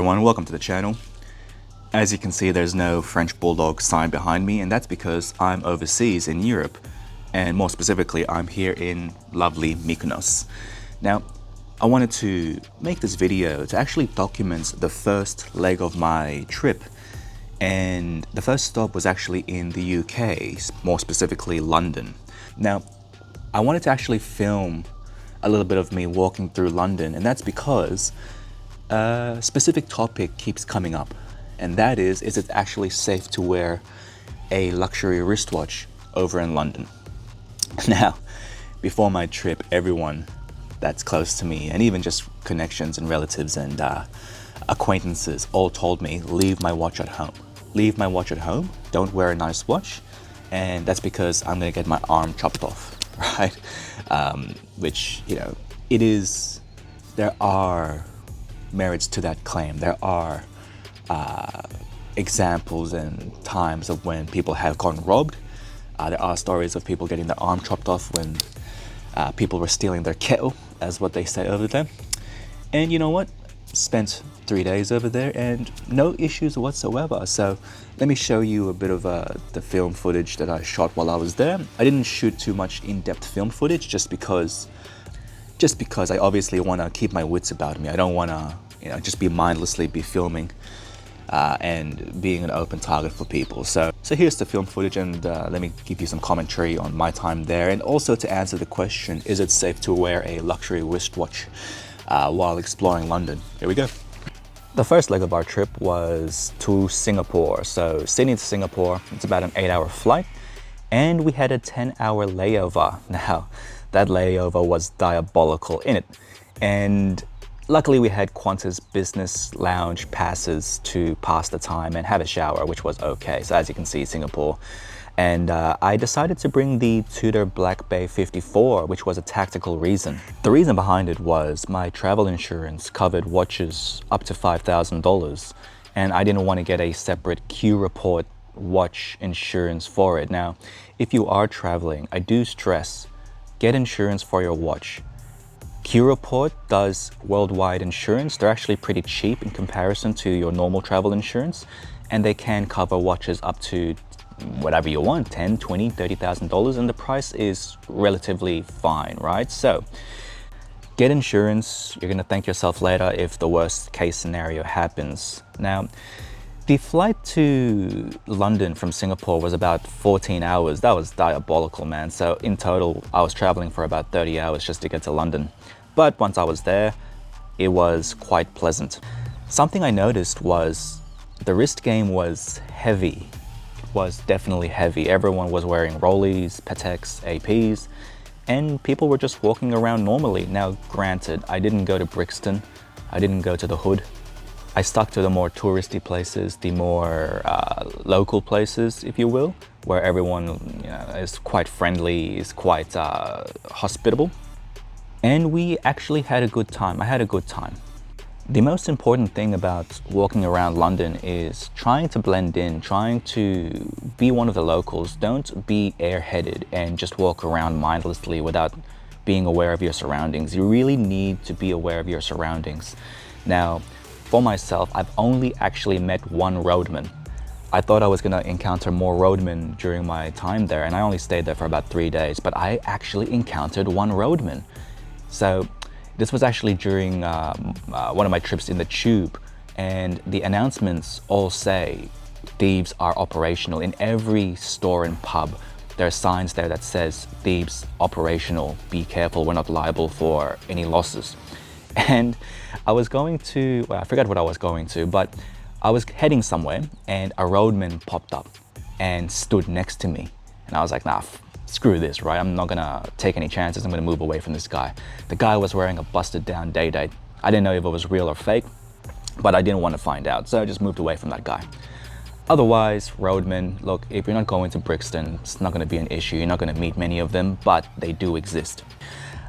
Everyone, welcome to the channel. As you can see, there's no French Bulldog sign behind me, and that's because I'm overseas in Europe, and more specifically, I'm here in lovely Mykonos. Now, I wanted to make this video to actually document the first leg of my trip, and the first stop was actually in the UK, more specifically London. Now, I wanted to actually film a little bit of me walking through London, and that's because a specific topic keeps coming up, and that is it actually safe to wear a luxury wristwatch over in London? Now, before my trip, everyone that's close to me, and even just connections and relatives and acquaintances, all told me, leave my watch at home. Leave my watch at home, don't wear a nice watch, and that's because I'm gonna get my arm chopped off, right? Which, you know, there are merits to that claim. There are examples and times of when people have gone robbed. There are stories of people getting their arm chopped off when people were stealing their kettle, as what they say over there. And you know what? Spent 3 days over there and no issues whatsoever. So let me show you a bit of the film footage that I shot while I was there. I didn't shoot too much in-depth film footage just because I obviously want to keep my wits about me. I don't want to, just be mindlessly filming and being an open target for people. So here's the film footage, and let me give you some commentary on my time there, and also to answer the question, is it safe to wear a luxury wristwatch while exploring London? Here we go. The first leg of our trip was to Singapore. So Sydney to Singapore, it's about an 8-hour flight, and we had a 10-hour layover. Now, that layover was diabolical in it, and luckily we had Qantas business lounge passes to pass the time and have a shower, which was okay. So as you can see, Singapore. And I decided to bring the Tudor Black Bay 54, which was a tactical reason. The reason behind it was my travel insurance covered watches up to $5,000, and I didn't want to get a separate Q Report watch insurance for it. Now, if you are traveling, I do stress, get insurance for your watch. Q Report does worldwide insurance. They're actually pretty cheap in comparison to your normal travel insurance, and they can cover watches up to whatever you want, $10,000, $20,000, $30,000, and the price is relatively fine, right? So get insurance. You're gonna thank yourself later if the worst case scenario happens. Now, the flight to London from Singapore was about 14 hours. That was diabolical, man. So in total, I was traveling for about 30 hours just to get to London. But once I was there, it was quite pleasant. Something I noticed was the wrist game was heavy. It was definitely heavy. Everyone was wearing Rollies, Pateks, APs, and people were just walking around normally. Now, granted, I didn't go to Brixton. I didn't go to the Hood. I stuck to the more touristy places, the more local places, if you will, where everyone is quite friendly, is quite hospitable. And we actually had a good time. I had a good time. The most important thing about walking around London is trying to blend in, trying to be one of the locals. Don't be airheaded and just walk around mindlessly without being aware of your surroundings. You really need to be aware of your surroundings. Now, for myself, I've only actually met one roadman. I thought I was gonna encounter more roadmen during my time there, and I only stayed there for about 3 days, but I actually encountered one roadman. So this was actually during one of my trips in the tube, and the announcements all say thieves are operational. In every store and pub, there are signs there that says thieves operational, be careful, we're not liable for any losses. And I was going to, well, I forgot what I was going to, but I was heading somewhere and a roadman popped up and stood next to me. And I was like, nah, screw this, right? I'm not gonna take any chances. I'm gonna move away from this guy. The guy was wearing a busted down Day-Date. I didn't know if it was real or fake, but I didn't want to find out. So I just moved away from that guy. Otherwise, roadmen, look, if you're not going to Brixton, it's not gonna be an issue. You're not gonna meet many of them, but they do exist.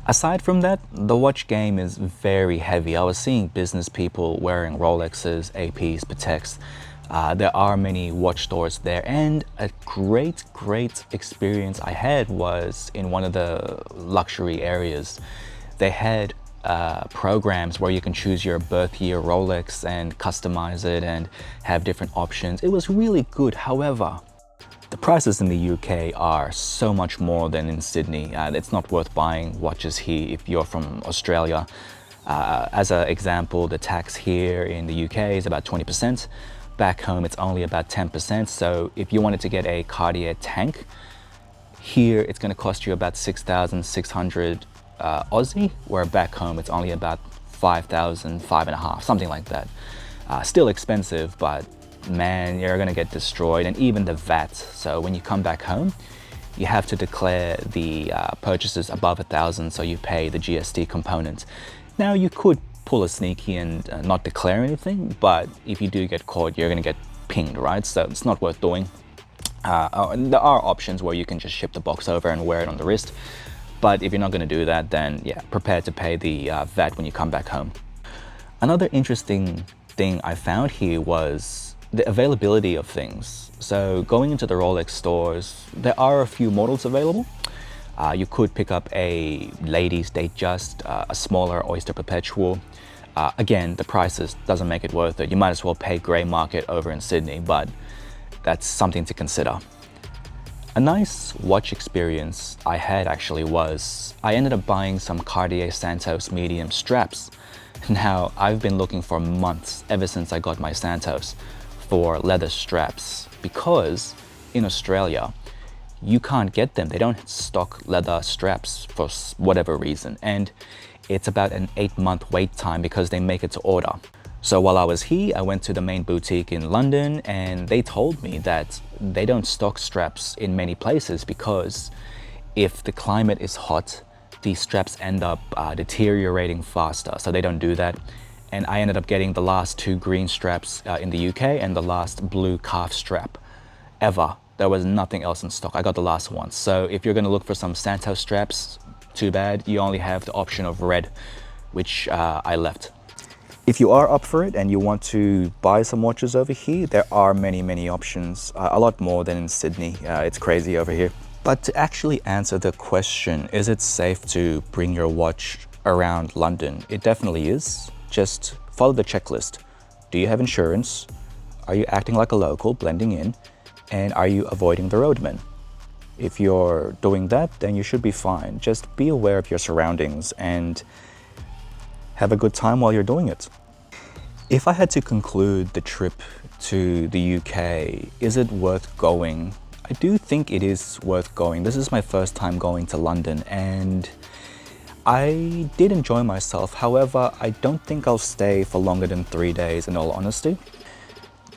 Aside from that, the watch game is very heavy. I was seeing business people wearing Rolexes, APs, Pateks. There are many watch stores there, and a great experience I had was in one of the luxury areas. They had programs where you can choose your birth year Rolex and customize it and have different options. It was really good. However, the prices in the UK are so much more than in Sydney. It's not worth buying watches here if you're from Australia. As an example, the tax here in the UK is about 20%. Back home, it's only about 10%. So if you wanted to get a Cartier Tank, here it's going to cost you about 6,600 Aussie, where back home it's only about 5,000, 5,500, something like that. Still expensive, but man, you're gonna get destroyed. And even the VAT, so when you come back home, you have to declare the purchases above 1,000, so you pay the GST component. Now you could pull a sneaky and not declare anything, but if you do get caught, you're gonna get pinged, right? So it's not worth doing. And there are options where you can just ship the box over and wear it on the wrist, but if you're not gonna do that, then yeah, prepare to pay the VAT when you come back home. Another interesting thing I found here was the availability of things. So going into the Rolex stores, there are a few models available. You could pick up a ladies Datejust, a smaller Oyster Perpetual. Again, the prices doesn't make it worth it. You might as well pay grey market over in Sydney, but that's something to consider. A nice watch experience I had actually was, I ended up buying some Cartier Santos medium straps. Now, I've been looking for months, ever since I got my Santos, for leather straps, because in Australia, you can't get them. They don't stock leather straps for whatever reason. And it's about an 8-month wait time because they make it to order. So while I was here, I went to the main boutique in London and they told me that they don't stock straps in many places because if the climate is hot, these straps end up deteriorating faster. So they don't do that. And I ended up getting the last 2 green straps in the UK and the last blue calf strap ever. There was nothing else in stock. I got the last one. So if you're gonna look for some Santos straps, too bad, you only have the option of red, which I left. If you are up for it and you want to buy some watches over here, there are many options, a lot more than in Sydney. It's crazy over here. But to actually answer the question, is it safe to bring your watch around London? It definitely is. Just follow the checklist. Do you have insurance? Are you acting like a local, blending in? And are you avoiding the roadmen? If you're doing that, then you should be fine. Just be aware of your surroundings and have a good time while you're doing it. If I had to conclude the trip to the UK, is it worth going? I do think it is worth going. This is my first time going to London and I did enjoy myself. However, I don't think I'll stay for longer than 3 days in all honesty.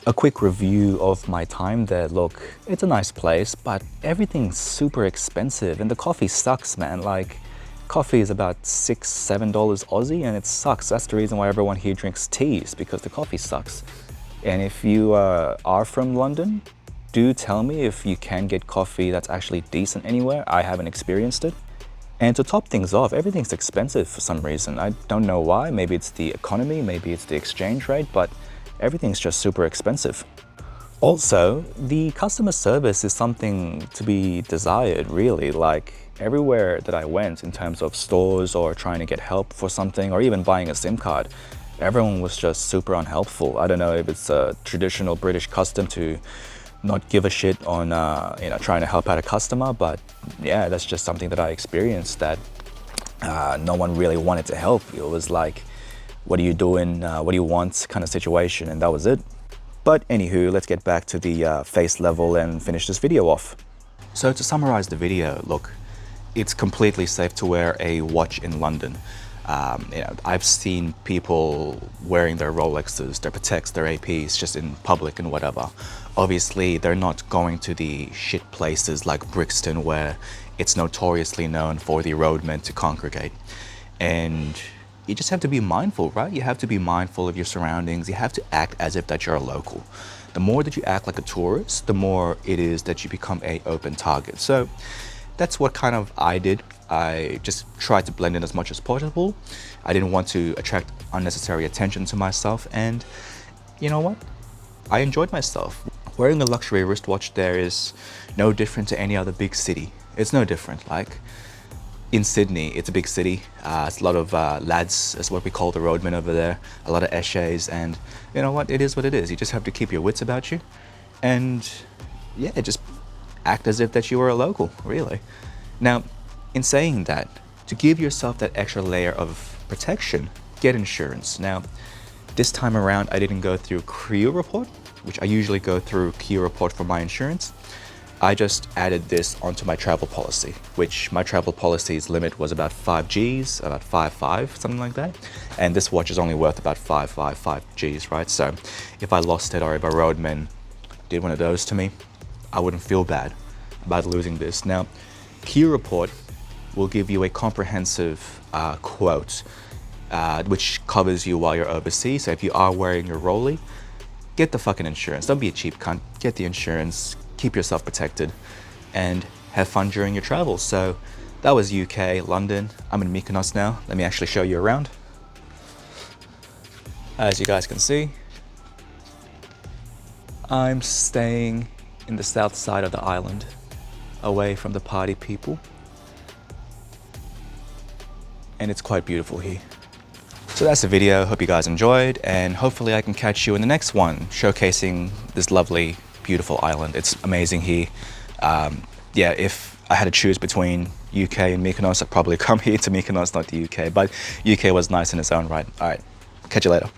A quick review of my time there. Look, it's a nice place, but everything's super expensive and the coffee sucks, man. Like, coffee is about $6, $7 Aussie and it sucks. That's the reason why everyone here drinks teas, because the coffee sucks. And if you are from London, do tell me if you can get coffee that's actually decent anywhere. I haven't experienced it. And to top things off, everything's expensive for some reason. I don't know why. Maybe it's the economy, maybe it's the exchange rate, but everything's just super expensive. Also, the customer service is something to be desired, really. Like, everywhere that I went in terms of stores or trying to get help for something or even buying a SIM card, everyone was just super unhelpful. I don't know if it's a traditional British custom to not give a shit on trying to help out a customer, but yeah, that's just something that I experienced, that no one really wanted to help. It was like, what are you doing, what do you want kind of situation, and that was it. But anywho, let's get back to the face level and finish this video off. So to summarize the video, look, it's completely safe to wear a watch in London. I've seen people wearing their Rolexes, their Pateks, their APs just in public and whatever. Obviously, they're not going to the shit places like Brixton where it's notoriously known for the roadmen to congregate. And you just have to be mindful, right? You have to be mindful of your surroundings. You have to act as if that you're a local. The more that you act like a tourist, the more it is that you become an open target. So that's what kind of I did. I just tried to blend in as much as possible. I didn't want to attract unnecessary attention to myself, and you know what? I enjoyed myself. Wearing a luxury wristwatch there is no different to any other big city. It's no different. Like, in Sydney, it's a big city. It's a lot of lads, is what we call the roadmen over there. A lot of eshays, and you know what? It is what it is. You just have to keep your wits about you, and yeah, just act as if that you were a local, really. Now, in saying that, to give yourself that extra layer of protection, get insurance. Now, this time around, I didn't go through Kia Report, which I usually go through Kia Report for my insurance. I just added this onto my travel policy, which my travel policy's limit was about 5 Gs, about 5.5, something like that. And this watch is only worth about 5 Gs, right? So if I lost it or if a roadman did one of those to me, I wouldn't feel bad about losing this. Now, Kia Report will give you a comprehensive quote, which covers you while you're overseas. So if you are wearing your Rollie, get the fucking insurance. Don't be a cheap cunt. Get the insurance, keep yourself protected, and have fun during your travels. So that was UK, London. I'm in Mykonos now. Let me actually show you around. As you guys can see, I'm staying in the south side of the island, away from the party people. And it's quite beautiful here. So that's the video. Hope you guys enjoyed, and hopefully I can catch you in the next one, showcasing this lovely, beautiful island. It's amazing here. Yeah, if I had to choose between UK and Mykonos, I'd probably come here to Mykonos, not the UK, but UK was nice in its own right. All right, catch you later.